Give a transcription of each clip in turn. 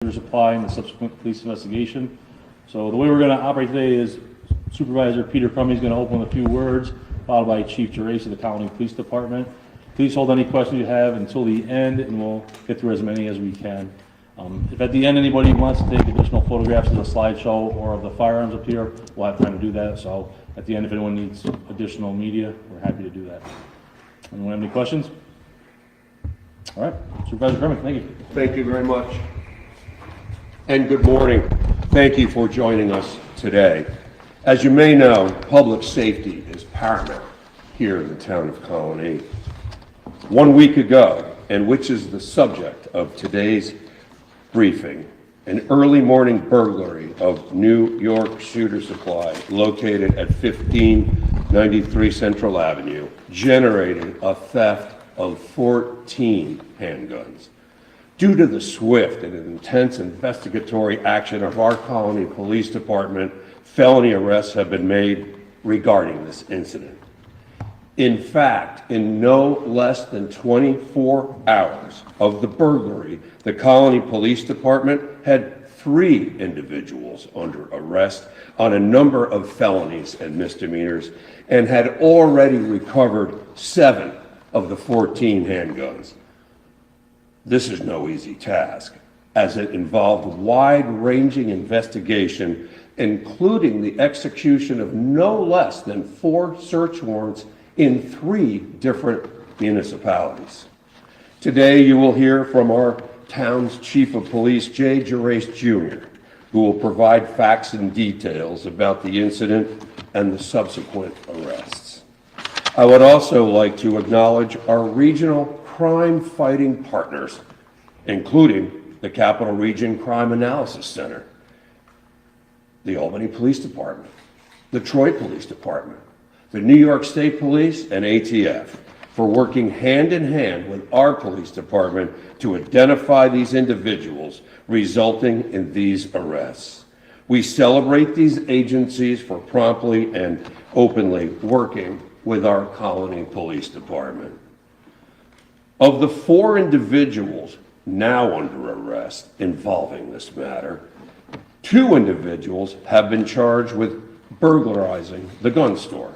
Supply and the subsequent police investigation. So the way we're going to operate today is Supervisor Peter Crummey is going to open with a few words, followed by Chief Gerace of the Colonie Police Department. Please hold any questions you have until the end, and we'll get through as many as we can. If at the end anybody wants to take additional photographs of the slideshow or of the firearms up here, we'll have time to do that. So at the end, if anyone needs additional media, we're happy to do that. Anyone have any questions? All right, Supervisor Crummey, thank you. Thank you very much. And good morning. Thank you for joining us today. As you may know, public safety is paramount here in the town of Colonie. 1 week ago, and which is the subject of today's briefing, an early morning burglary of New York Shooter Supply located at 1593 Central Avenue generated a theft of 14 handguns. Due to the swift and intense investigatory action of our Colonie Police Department, felony arrests have been made regarding this incident. In fact, in no less than 24 hours of the burglary, the Colonie Police Department had 3 individuals under arrest on a number of felonies and misdemeanors and had already recovered 7 of the 14 handguns. This is no easy task, as it involved wide-ranging investigation, including the execution of no less than 4 search warrants in 3 different municipalities. Today, you will hear from our town's Chief of Police, Jay Gerace Jr., who will provide facts and details about the incident and the subsequent arrests. I would also like to acknowledge our regional crime-fighting partners, including the Capital Region Crime Analysis Center, the Albany Police Department, the Troy Police Department, the New York State Police, and ATF for working hand in hand with our police department to identify these individuals, resulting in these arrests. We celebrate these agencies for promptly and openly working with our Colonie Police Department. Of the 4 individuals now under arrest involving this matter, 2 individuals have been charged with burglarizing the gun store.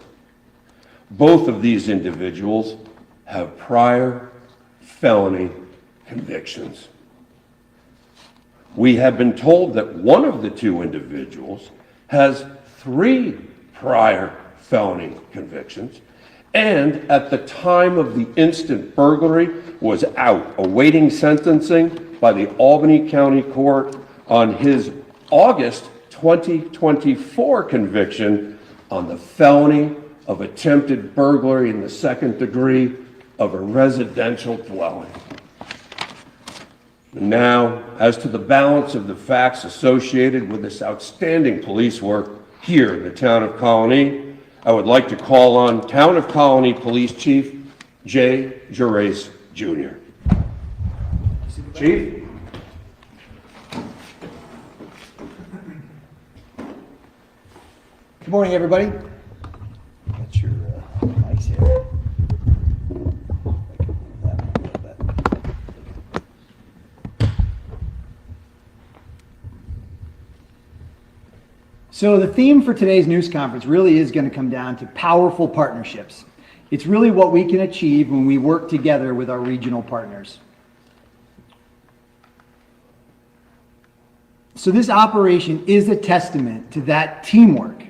Both of these individuals have prior felony convictions. We have been told that one of the 2 individuals has 3 prior felony convictions, and at the time of the instant burglary was out awaiting sentencing by the Albany County Court on his August 2024 conviction on the felony of attempted burglary in the 2nd degree of a residential dwelling. Now, as to the balance of the facts associated with this outstanding police work here in the town of Colonie, I would like to call on Town of Colonie Police Chief Jay Gerace Jr. Chief? Good morning, everybody. Got your mics here. So the theme for today's news conference really is going to come down to powerful partnerships. It's really what we can achieve when we work together with our regional partners. So this operation is a testament to that teamwork.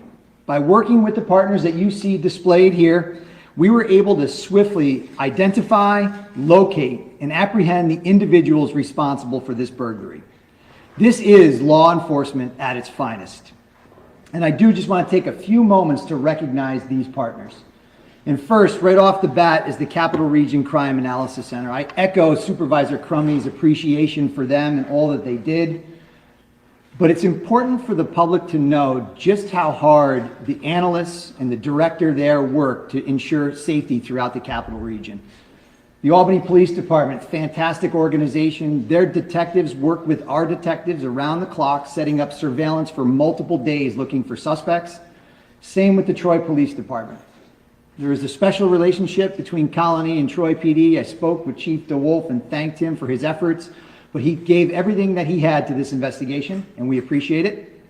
By working with the partners that you see displayed here, we were able to swiftly identify, locate, and apprehend the individuals responsible for this burglary. This is law enforcement at its finest. And I do just want to take a few moments to recognize these partners. And first, right off the bat, is the Capital Region Crime Analysis Center. I echo Supervisor Crummey's appreciation for them and all that they did. But it's important for the public to know just how hard the analysts and the director there work to ensure safety throughout the Capital Region. The Albany Police Department, fantastic organization. Their detectives work with our detectives around the clock, setting up surveillance for multiple days looking for suspects. Same with the Troy Police Department. There is a special relationship between Colonie and Troy PD. I spoke with Chief DeWolf and thanked him for his efforts. but he gave everything that he had to this investigation, and we appreciate it.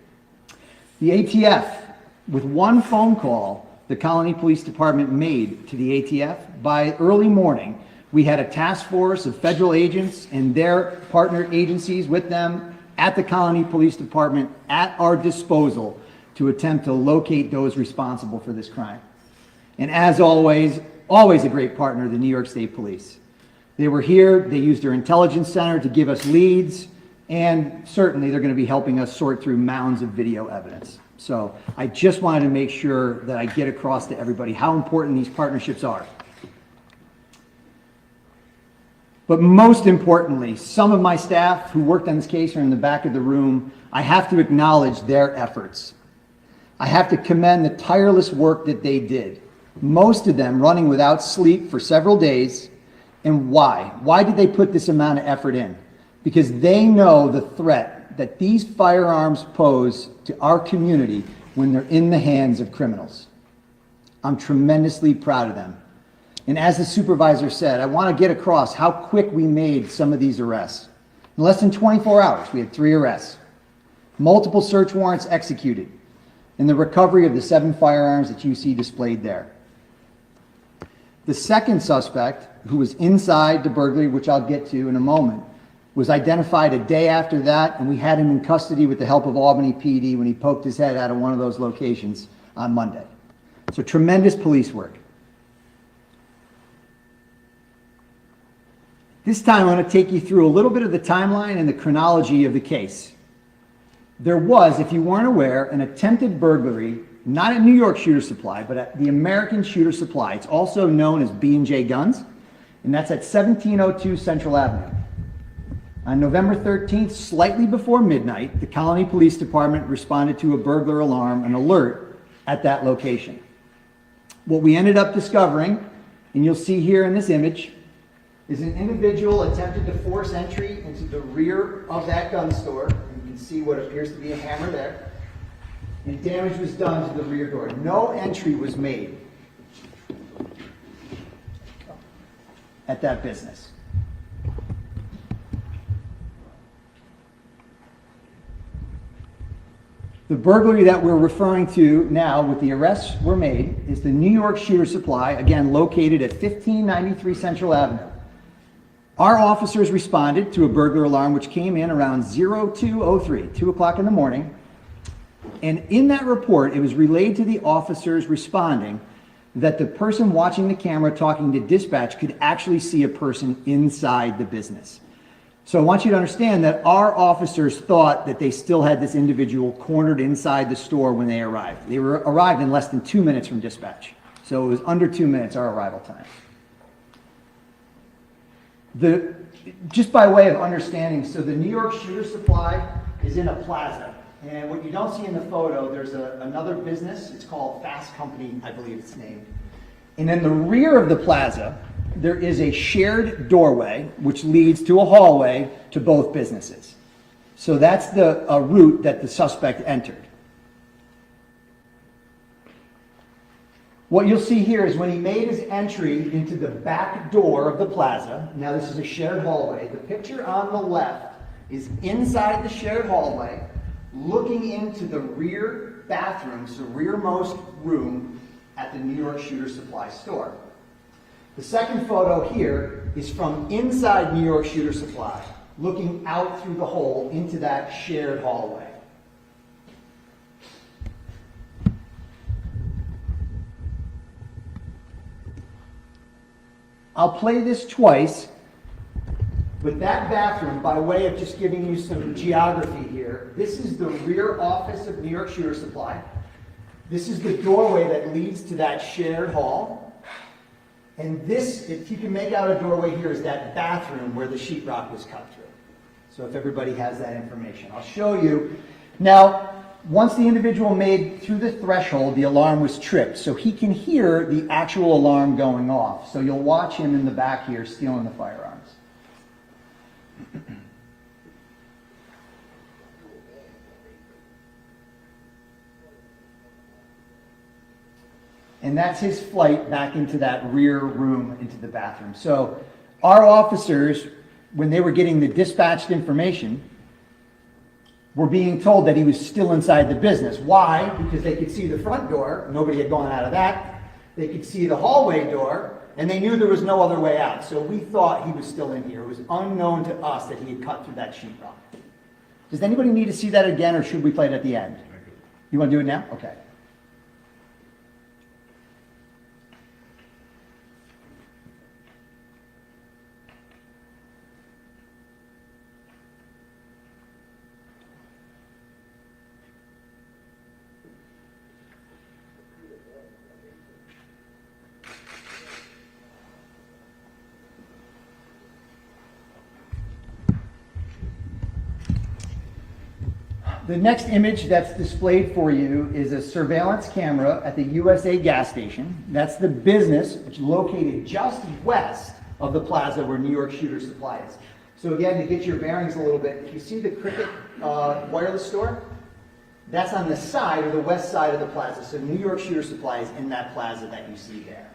The ATF, with one phone call the Colonie Police Department made to the ATF, by early morning, we had a task force of federal agents and their partner agencies with them at the Colonie Police Department at our disposal to attempt to locate those responsible for this crime. And as always a great partner, the New York State Police. They were here, they used their intelligence center to give us leads, and certainly they're going to be helping us sort through mounds of video evidence. So I just wanted to make sure that I get across to everybody how important these partnerships are. But most importantly, some of my staff who worked on this case are in the back of the room. I have to acknowledge their efforts. I have to commend the tireless work that they did. Most of them running without sleep for several days. And why? Why did they put this amount of effort in? Because they know the threat that these firearms pose to our community when they're in the hands of criminals. I'm tremendously proud of them. And as the supervisor said, I want to get across how quick we made some of these arrests. In less than 24 hours, we had 3 arrests, multiple search warrants executed, and the recovery of the 7 firearms that you see displayed there. The second suspect, who was inside the burglary, which I'll get to in a moment, was identified a day after that, and we had him in custody with the help of Albany PD when he poked his head out of one of those locations on Monday. So tremendous police work. This time I'm going to take you through a little bit of the timeline and the chronology of the case. There was, if you weren't aware, an attempted burglary, not at New York Shooter Supply, but at the American Shooter Supply. It's also known as B&J Guns, and that's at 1702 Central Avenue. On November 13th, slightly before midnight, the Colonie Police Department responded to a burglar alarm, an alert, at that location. What we ended up discovering, and you'll see here in this image, is an individual attempted to force entry into the rear of that gun store. You can see what appears to be a hammer there. And damage was done to the rear door. No entry was made at that business. The burglary that we're referring to now, with the arrests were made, is the New York Shooter Supply, again located at 1593 Central Avenue. Our officers responded to a burglar alarm which came in around 02:03, 2 o'clock in the morning. And in that report, it was relayed to the officers responding that the person watching the camera talking to dispatch could actually see a person inside the business. So I want you to understand that our officers thought that they still had this individual cornered inside the store when they arrived. They arrived in less than 2 minutes from dispatch. So it was under 2 minutes our arrival time. Just by way of understanding, so the New York Shooter Supply is in a plaza. And what you don't see in the photo, there's another business. It's called Fast Company, I believe it's named. And in the rear of the plaza, there is a shared doorway which leads to a hallway to both businesses. So that's the route that the suspect entered. What you'll see here is when he made his entry into the back door of the plaza, now this is a shared hallway, the picture on the left is inside the shared hallway, looking into the rear bathroom, so rearmost room at the New York Shooter Supply store. The second photo here is from inside New York Shooter Supply, looking out through the hole into that shared hallway. I'll play this twice, but that bathroom, by way of just giving you some geography here, this is the rear office of New York Shooter Supply. This is the doorway that leads to that shared hall. And this, if you can make out a doorway here, is that bathroom where the sheetrock was cut through. So if everybody has that information, I'll show you. Now, once the individual made through the threshold, the alarm was tripped, so he can hear the actual alarm going off. So you'll watch him in the back here stealing the firearms. And that's his flight back into that rear room, into the bathroom. So our officers when they were getting the dispatched information, were being told that he was still inside the business. Why? Because they could see the front door, nobody had gone out of that. They could see the hallway door, and they knew there was no other way out. So we thought he was still in here. It was unknown to us that he had cut through that sheetrock. Does anybody need to see that again, or should we play it at the end? You want to do it now? Okay. The next image that's displayed for you is a surveillance camera at the USA gas station. That's the business, which is located just west of the plaza where New York Shooter Supply is. So again, to get your bearings a little bit, if you see the Cricket wireless store, that's on the side or the west side of the plaza. So New York Shooter Supply is in that plaza that you see there.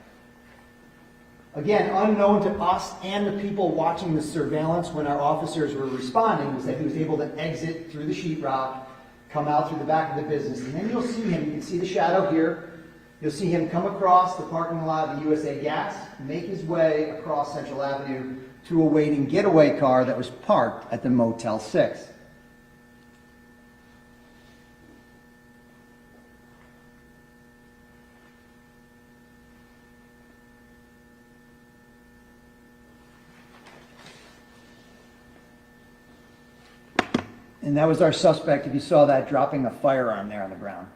Again, unknown to us and the people watching the surveillance when our officers were responding was that he was able to exit through the sheetrock, come out through the back of the business. And then you'll see him, you can see the shadow here. You'll see him come across the parking lot of the USA Gas, make his way across Central Avenue to a waiting getaway car that was parked at the Motel 6. And that was our suspect, if you saw that, dropping a firearm there on the ground.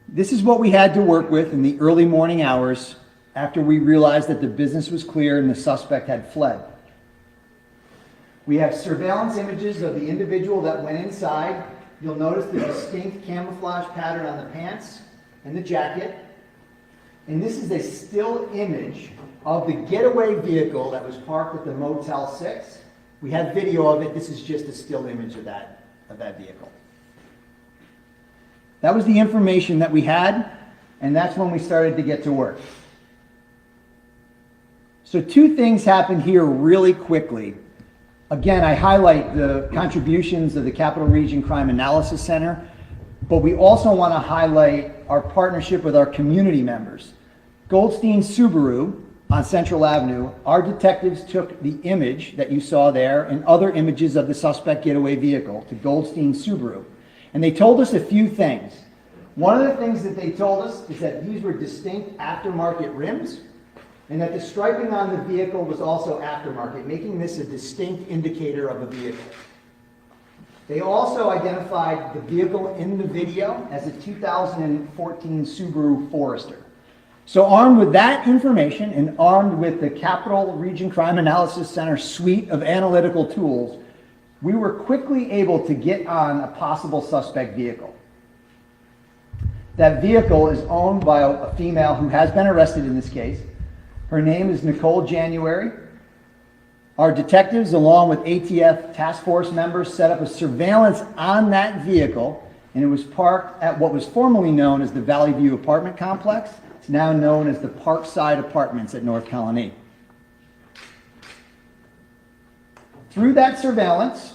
This is what we had to work with in the early morning hours after we realized that the business was clear and the suspect had fled. We have surveillance images of the individual that went inside. You'll notice the distinct camouflage pattern on the pants and the jacket. And this is a still image of the getaway vehicle that was parked at the Motel 6. We have video of it. This is just a still image of that vehicle. That was the information that we had, and that's when we started to get to work. So two things happened here really quickly. Again, I highlight the contributions of the Capital Region Crime Analysis Center, but we also want to highlight our partnership with our community members. Goldstein Subaru on Central Avenue, our detectives took the image that you saw there and other images of the suspect getaway vehicle to Goldstein Subaru. And they told us a few things. One of the things that they told us is that these were distinct aftermarket rims and that the striping on the vehicle was also aftermarket, making this a distinct indicator of a vehicle. They also identified the vehicle in the video as a 2014 Subaru Forester. So armed with that information and armed with the Capital Region Crime Analysis Center suite of analytical tools, we were quickly able to get on a possible suspect vehicle. That vehicle is owned by a female who has been arrested in this case. Her name is Nicole January. Our detectives, along with ATF task force members, set up a surveillance on that vehicle, and it was parked at what was formerly known as the Valley View apartment complex. It's now known as the Parkside Apartments at North Colonie. Through that surveillance,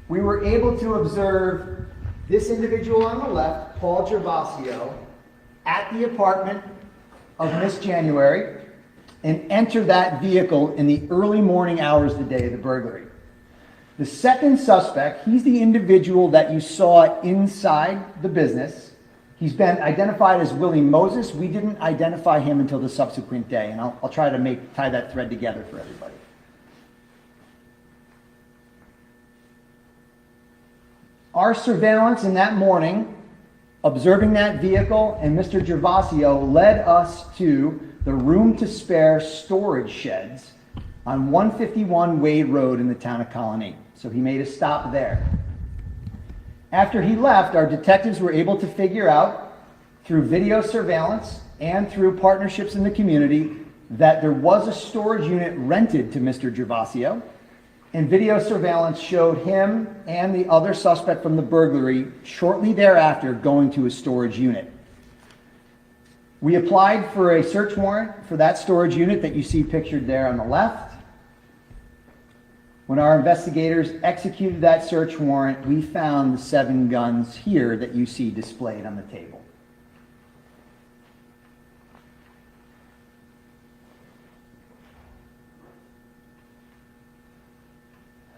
we were able to observe this individual on the left, Paul Gervasio, at the apartment of Miss January and enter that vehicle in the early morning hours of the day of the burglary. The second suspect, he's the individual that you saw inside the business. He's been identified as Willie Moses. We didn't identify him until the subsequent day, and I'll try to tie that thread together for everybody. Our surveillance in that morning, observing that vehicle and Mr. Gervasio, led us to the room to spare storage sheds on 151 Wade Road in the town of Colonie. So he made a stop there. After he left, our detectives were able to figure out through video surveillance and through partnerships in the community that there was a storage unit rented to Mr. Gervasio. And video surveillance showed him and the other suspect from the burglary shortly thereafter going to a storage unit. We applied for a search warrant for that storage unit that you see pictured there on the left. When our investigators executed that search warrant, we found the 7 guns here that you see displayed on the table.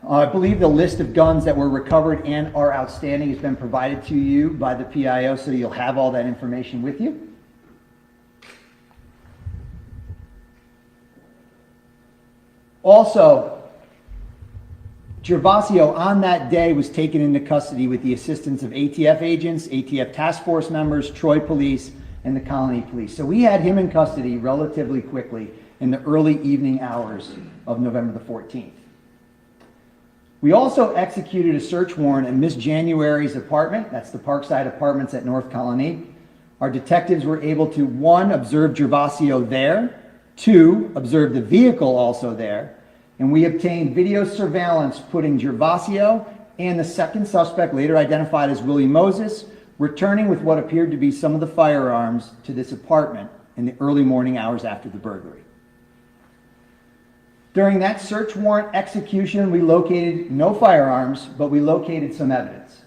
I believe the list of guns that were recovered and are outstanding has been provided to you by the PIO, so you'll have all that information with you. Also, Gervasio on that day was taken into custody with the assistance of ATF agents, ATF task force members, Troy Police, and the Colonie Police. So we had him in custody relatively quickly in the early evening hours of November the 14th. We also executed a search warrant at Miss January's apartment. That's the Parkside Apartments at North Colonie. Our detectives were able to, 1, observe Gervasio there, 2, observe the vehicle also there, and we obtained video surveillance putting Gervasio and the second suspect, later identified as Willie Moses, returning with what appeared to be some of the firearms to this apartment in the early morning hours after the burglary. During that search warrant execution, we located no firearms, but we located some evidence.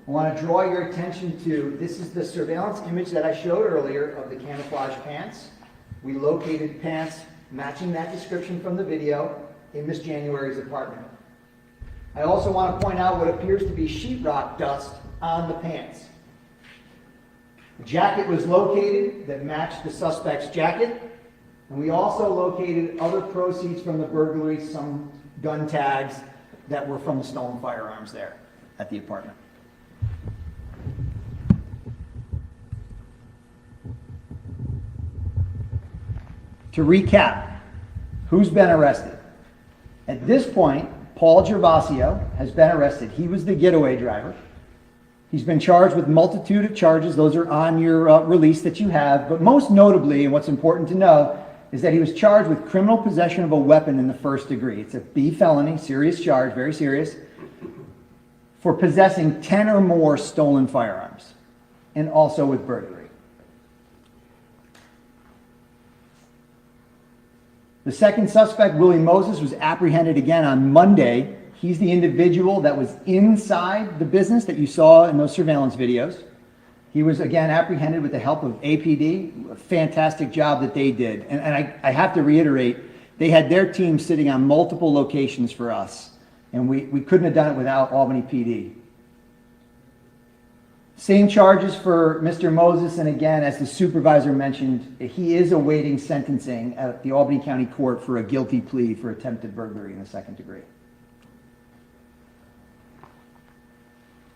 I want to draw your attention to, this is the surveillance image that I showed earlier of the camouflage pants. We located pants matching that description from the video in Miss January's apartment. I also want to point out what appears to be sheetrock dust on the pants. A jacket was located that matched the suspect's jacket. And we also located other proceeds from the burglary, some gun tags that were from the stolen firearms there at the apartment. To recap, who's been arrested? At this point, Paul Gervasio has been arrested. He was the getaway driver. He's been charged with multitude of charges. Those are on your release that you have. But most notably, and what's important to know, is that he was charged with criminal possession of a weapon in the first degree. It's a B felony, serious charge, very serious, for possessing 10 or more stolen firearms, and also with burglary. The second suspect, Willie Moses, was apprehended again on Monday. He's the individual that was inside the business that you saw in those surveillance videos. He was again apprehended with the help of APD, a fantastic job that they did. And I have to reiterate, they had their team sitting on multiple locations for us, and we couldn't have done it without Albany PD. Same charges for Mr. Moses, and again, as the supervisor mentioned, he is awaiting sentencing at the Albany County Court for a guilty plea for attempted burglary in the second degree.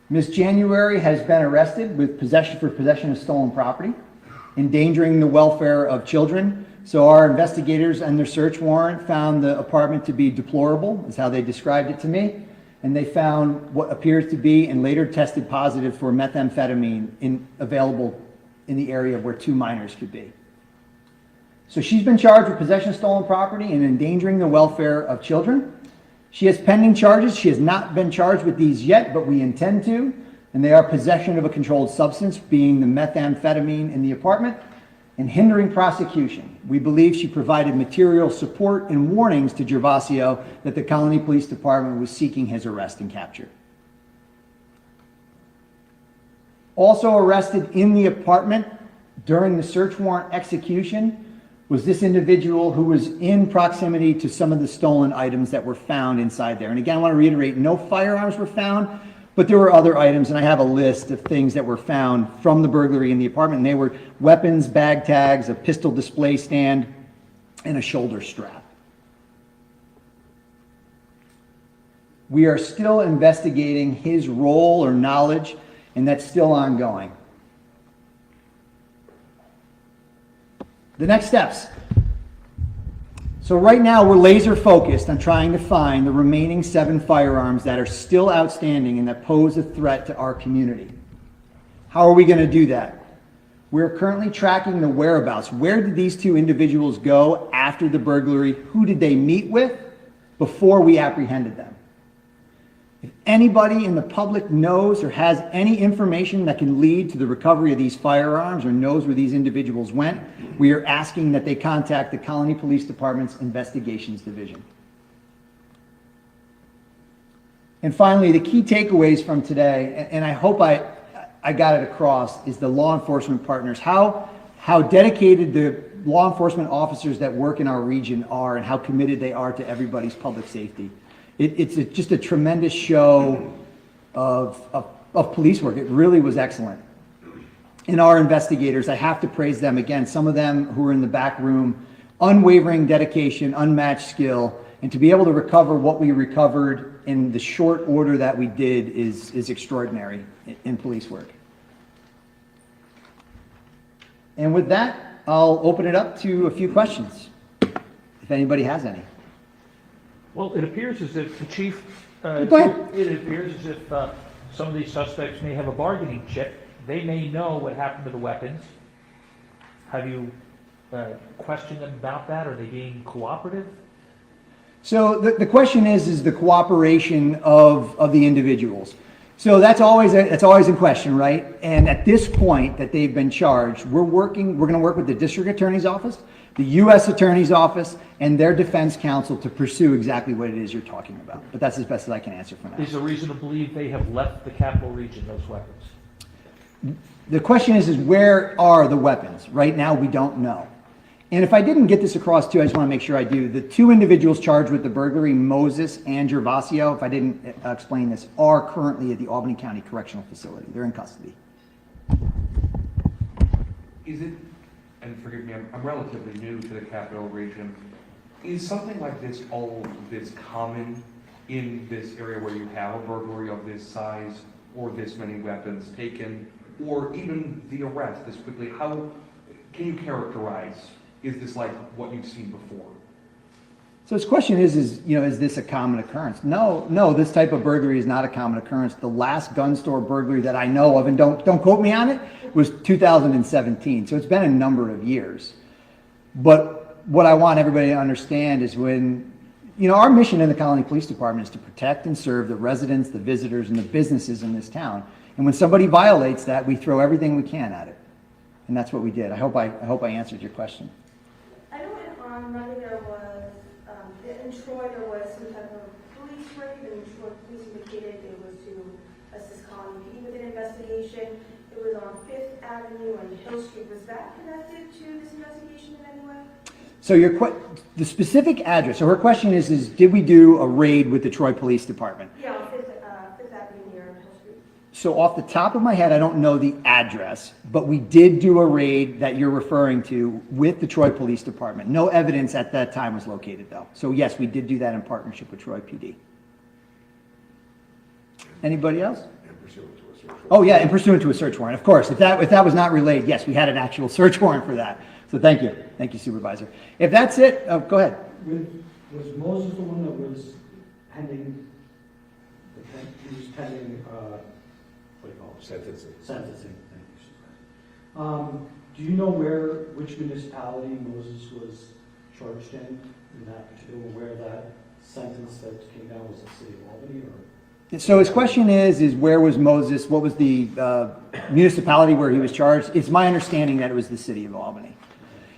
Ms. January has been arrested with possession of stolen property, endangering the welfare of children. So our investigators and their search warrant found the apartment to be deplorable, is how they described it to me. And they found what appears to be, and later tested positive for methamphetamine available in the area where 2 minors could be. So she's been charged with possession of stolen property and endangering the welfare of children. She has pending charges. She has not been charged with these yet, but we intend to, and they are possession of a controlled substance, being the methamphetamine in the apartment, and hindering prosecution. We believe she provided material support and warnings to Gervasio that the Colonie Police Department was seeking his arrest and capture. Also arrested in the apartment during the search warrant execution was this individual who was in proximity to some of the stolen items that were found inside there. And again, I want to reiterate, no firearms were found, but there were other items, and I have a list of things that were found from the burglary in the apartment, and they were weapons, bag tags, a pistol display stand, and a shoulder strap. We are still investigating his role or knowledge, and that's still ongoing. The next steps. So right now we're laser focused on trying to find the remaining 7 firearms that are still outstanding and that pose a threat to our community. How are we going to do that? We're currently tracking the whereabouts. Where did these 2 individuals go after the burglary? Who did they meet with? before we apprehended them. If anybody in the public knows or has any information that can lead to the recovery of these firearms or knows where these individuals went, we are asking that they contact the Colonie Police Department's Investigations Division. And finally, the key takeaways from today, and I hope I got it across, is the law enforcement partners, how dedicated the law enforcement officers that work in our region are and how committed they are to everybody's public safety. It's just a tremendous show of police work. It really was excellent. And our investigators, I have to praise them again. Some of them who are in the back room, unwavering dedication, unmatched skill, and to be able to recover what we recovered in the short order that we did is extraordinary in police work. And with that, I'll open it up to a few questions, if anybody has any. Well, it appears as if the chief, Go ahead. it appears as if some of these suspects may have a bargaining chip. They may know what happened to the weapons. Have you questioned them about that? Are they being cooperative? So the question is the cooperation of the individuals. So that's always in question, right? And at this point that they've been charged, we're going to work with the district attorney's office, the U.S. attorney's office, and their defense counsel to pursue exactly what it is you're talking about. But that's as best as I can answer for now. Is there reason to believe they have left the capital region, those weapons? The question is where are the weapons? Right now, we don't know. And if I didn't get this across too, I just want to make sure I do. The two individuals charged with the burglary, Moses and Gervasio, if I didn't explain this, are currently at the Albany County Correctional Facility. They're in custody. Is it, and forgive me, I'm relatively new to the capital region, is something like this all this common in this area where you have a burglary of this size or this many weapons taken, or even the arrest this quickly? How can you characterize, is this like what you've seen before? So his question is this a common occurrence? No, this type of burglary is not a common occurrence. The last gun store burglary that I know of, and don't quote me on it, was 2017. So it's been a number of years. But what I want everybody to understand is when, our mission in the Colonie Police Department is to protect and serve the residents, the visitors, and the businesses in this town. And when somebody violates that, we throw everything we can at it. And that's what we did. I hope I answered your question. I know in Monday there was, in Troy there was some type of police raid, and Troy police indicated it was to assist Colonie PD with an investigation. It was on 5th Avenue and Hill Street. Was that connected to this investigation in any way? So the specific address, so her question is did we do a raid with the Troy Police Department? Yeah, on 5th Avenue near Hill Street. So off the top of my head, I don't know the address, but we did do a raid that you're referring to with the Troy Police Department. No evidence at that time was located though. So yes, we did do that in partnership with Troy PD. Anybody else? Oh yeah, and pursuant to a search warrant, of course. If that was not relayed, yes, we had an actual search warrant for that. So thank you, Supervisor. If that's it, go ahead. Was Moses the one that was pending, he was pending, what do you call it? Sentencing. Sentencing, thank you, Supervisor. Do you know which municipality Moses was charged in that particular, where that sentence that came down, was the city of Albany or? So his question is where was Moses, what was the municipality where he was charged? It's my understanding that it was the city of Albany.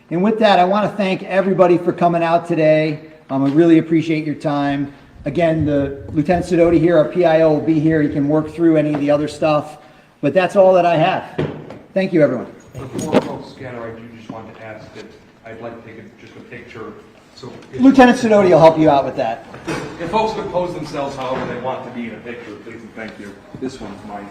And with that, I want to thank everybody for coming out today. I really appreciate your time. Again, the Lieutenant Sidoti here, our PIO, will be here. He can work through any of the other stuff. But that's all that I have. Thank you, everyone. Before folks scatter, I do just want to ask that I'd like to take just a picture. So Lieutenant Sidoti will help you out with that. if folks could pose themselves however they want to be in a picture, please and thank you. This one's mine.